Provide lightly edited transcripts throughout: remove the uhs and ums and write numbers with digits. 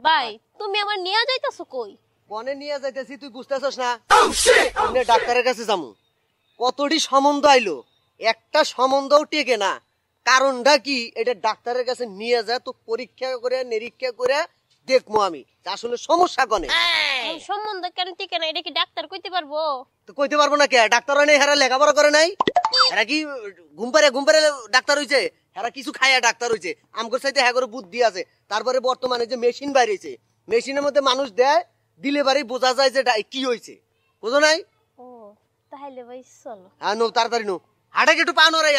ভাই তুমি আমার নিয়ে যাইতাছো কই? বনে নিয়ে যাইতেছি, তুই বুঝতেছস না? আপনি ডাক্তারের কাছে যামু। কতটি সম্বন্ধ আইলো, একটা সম্বন্ধও টেকে না। কারণটা কি, এটা ডাক্তারের কাছে নিয়ে যা, তো পরীক্ষা করে নিরীক্ষা করে দেখবো আমি আসলে সমস্যা কনে। সম্বন্ধ কেন টিকে না, এটা কি ডাক্তার কইতে পারবো? তো কইতে পারবো না কে? ডাক্তার নেই, হেরা লেখাপড়া করে নাই, হেরা কি ঘুম পারে ডাক্তার হইছে? হেরা কিছু খাইয়া ডাক্তার হইছে। আমগর চাইতে হ্যাঁ করে বুদ্ধি আছে। তারপরে বর্তমানে যে মেশিন বাইরেছে, মেশিনের মধ্যে মানুষ দেয়, দিলে বাড়ি বোঝা যায় যে কি হয়েছে, বুঝো নাই? ও তাহলে ভাই চলো। হ্যাঁ নো, তাড়াতাড়ি নো, হাঁটাকে একটু পানো রে।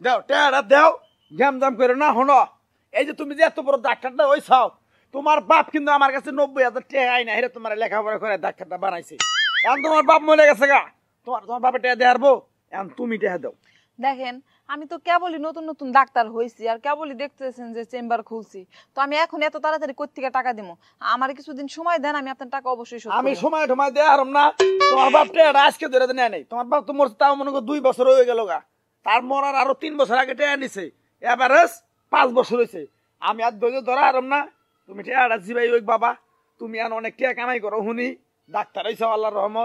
দাও টেয়ারা দাও, ঘ্যাম দাম করে না। হনো, এই যে তুমি যে এত বড় ডাক্তারটা হইছাও, তোমার বাপ কিন্তু আমার কাছে 90,000 টাকা আইনা হেরে তোমার লেখাপড়া করে ডাক্তারটা বানাইছে। এখন তোমার বাপ মরে গেছে গা, তোমার বাপের টাকা দিয়ে হারবো, এখন তুমি টাকা দাও। দেখেন, আমি তো কেবলই নতুন নতুন ডাক্তার হইছি, আর কেবলই দেখতেছেন যে চেম্বার খুলছি, তো আমি এখন এত তাড়াতাড়ি কোত্থেকে টাকা দিব? আমার কিছুদিন সময় দেন, আমি আপনার টাকা অবশ্যই শোধ আমি করব। সময় টময় দিয়ে হারম না। তোমার বাপ টাকা আজকে ধরে নেয় নাই। তোমার বাপ তো মরছে তাও মনে করো 2 বছর হয়ে গেল গা, তার মরার আরো 3 বছর আগে টাকা নিছে, এভারেজ 5 বছর হয়েছে। আমি আর ধৈর্য ধরা হারম না। তুমি টাকা জিবাই ওই বাবা, তুমি আর অনেক টাকা কামাই করো, শুনি ডাক্তার হইছো আল্লাহর রহমত।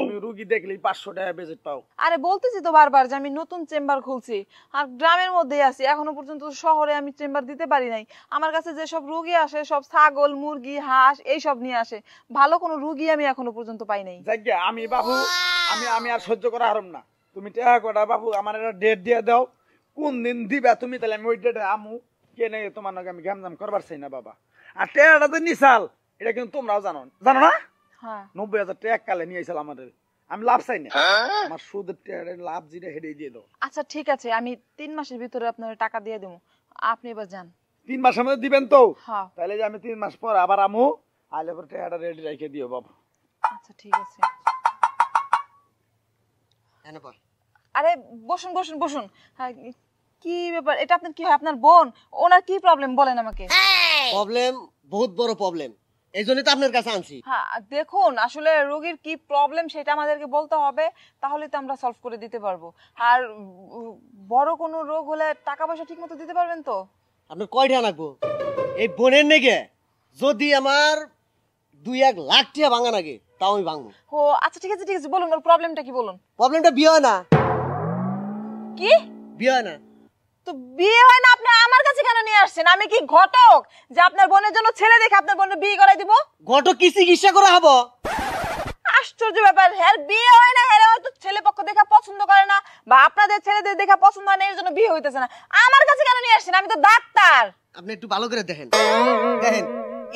তুমি রুগী দেখলেই 500 টাকা বেজেট পাও। আরে বলতেছি তো বারবার যে আমি নতুন চেম্বার খুলছি, আর গ্রামের মধ্যেই আছি, এখনো পর্যন্ত শহরে আমি চেম্বার দিতে পারি নাই। আমার কাছে যে সব রুগী আসে, সব ছাগল মুরগি হাঁস এইসব নিয়ে আসে, ভালো কোনো রুগী আমি এখনো পর্যন্ত পাই নাই। যাজ্ঞা আমি বাবু, আমি আর সহ্য করা হারম না। তুমি টাকা কটা বাবু আমার একটা ডেট দিয়ে দাও, কোন দিন দিবা তুমি, তাহলে আমি ওই ডেটে আমু। কেনে তোমার নাকি আমি ঘামজাম করবার চাই না বাবা। আর টাকাটা তো নিশাল, এটা কিন্তু তোমরাও জানো, জানো না? হ্যাঁ 90,000 টাকা কালে নিয়ে আইসাল আমাদের। আমি লাভ চাই না, আমার সুদের টাকা লাভ যেটা হেঁটে দিয়ে দাও। আচ্ছা ঠিক আছে, আমি 3 মাসের ভিতরে আপনার টাকা দিয়ে দেবো, আপনি এবার যান। 3 মাসের মধ্যে দিবেন তো? হ্যাঁ তাহলে যে আমি 3 মাস পর আবার আমু, আইলে পরে টাকাটা রেডি রেখে দিও বাবা। আচ্ছা ঠিক আছে। আরে বসুন বসুন বসুন। হ্যাঁ, কি ব্যাপার, এটা আপনার কি হয়? আপনার বোন, ওনার কি প্রবলেম বলেন আমাকে। প্রবলেম, বহুত বড় প্রবলেম, এই জন্যই তো আপনার কাছে আনছি। হ্যাঁ দেখুন, আসলে রোগীর কি প্রবলেম সেটা আমাদেরকে বলতে হবে, তাহলে তো আমরা সলভ করে দিতে পারবো। আর বড় কোনো রোগ হলে টাকা পয়সা ঠিক মতো দিতে পারবেন তো? আপনার কয়টা লাগবো এই বোনের নেগে? যদি আমার 2-1 লাখ টাকা ভাঙা লাগে, তাও আমি ভাঙবো। ও আচ্ছা ঠিক আছে ঠিক আছে, বলুন ওর প্রবলেমটা কি বলুন। প্রবলেমটা বিয়ে হয় না। কি বিয়ে হয় না? তো বিয়ে হয় না, আপনি আমার কাছে কেন নিয়ে আসছেন? আমি কি ঘটক যে আপনার বোনের জন্য ছেলে দেখে আপনার বোনের বিয়ে করাই দিব? ঘটক কি চিকিৎসা করা হবো? আশ্চর্য ব্যাপার, হ্যাঁ বিয়ে হয় না, হ্যাঁ হয়তো ছেলে পক্ষ দেখা পছন্দ করে না, বা আপনাদের ছেলেদের দেখা পছন্দ হয় না, এর জন্য বিয়ে হইতেছে না। আমার কাছে কেন নিয়ে আসছেন? আমি তো ডাক্তার। আপনি একটু ভালো করে দেখেন, দেখেন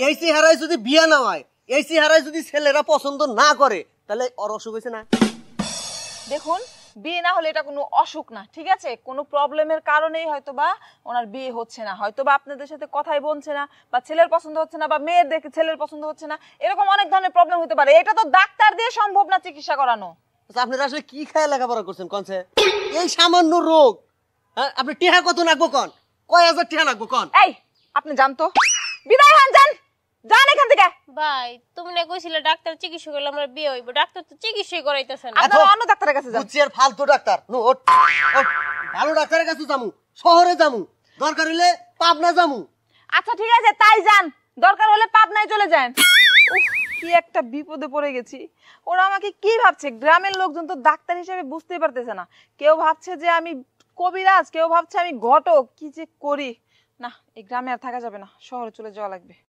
এই চেহারায় যদি বিয়ে না হয়, এই চেহারায় যদি ছেলেরা পছন্দ না করে, তাহলে ওর অসুখ হয়েছে না? দেখুন, বিয়ে না হলে এটা কোনো অসুখ না, ঠিক আছে? কোনো প্রবলেমের কারণেই হয়তোবা ওনার বিয়ে হচ্ছে না, হয়তোবা আপনাদের সাথে কথাই বলছে না, বা ছেলের পছন্দ হচ্ছে না, বা মেয়ের দেখে ছেলের পছন্দ হচ্ছে না, এরকম অনেক ধরনের প্রবলেম হতে পারে। এটা তো ডাক্তার দিয়ে সম্ভব না চিকিৎসা করানো। আপনারা আসলে কি খেয়াল লেখাপড়া করছেন কনসে? এই সামান্য রোগ, হ্যাঁ আপনি টিহা কত নাকবো কন? কয় হাজার টিহা নাকবো কন? এই আপনি জানতো, বিদায় হন, যান যান এখান থেকে। ভাই তুমি না কইছিলে ডাক্তার চিকিৎসা করলে আমার বিয়ে হইব, ডাক্তার তো চিকিৎসাই করাইতেছে না। আপনারা অন্য ডাক্তারের কাছে যান। বুঝছি আর ফালতু ডাক্তার নো, ওঠ ওঠ, ভালো ডাক্তারের কাছে যামু, শহরে যামু, দরকার হইলে পাবনা যামু। আচ্ছা ঠিক আছে, তাই যান, দরকার হলে পাবনায় চলে যান। উফ, কি একটা বিপদে পড়ে গেছি। ওরা আমাকে কি ভাবছে? গ্রামের লোকজন তো ডাক্তার হিসেবে বুঝতেই পারতেছে না। কেউ ভাবছে যে আমি কবিরাজ, কেউ ভাবছে আমি ঘটক। কি যে করি না, এই গ্রামে আর থাকা যাবে না, শহরে চলে যাওয়া লাগবে।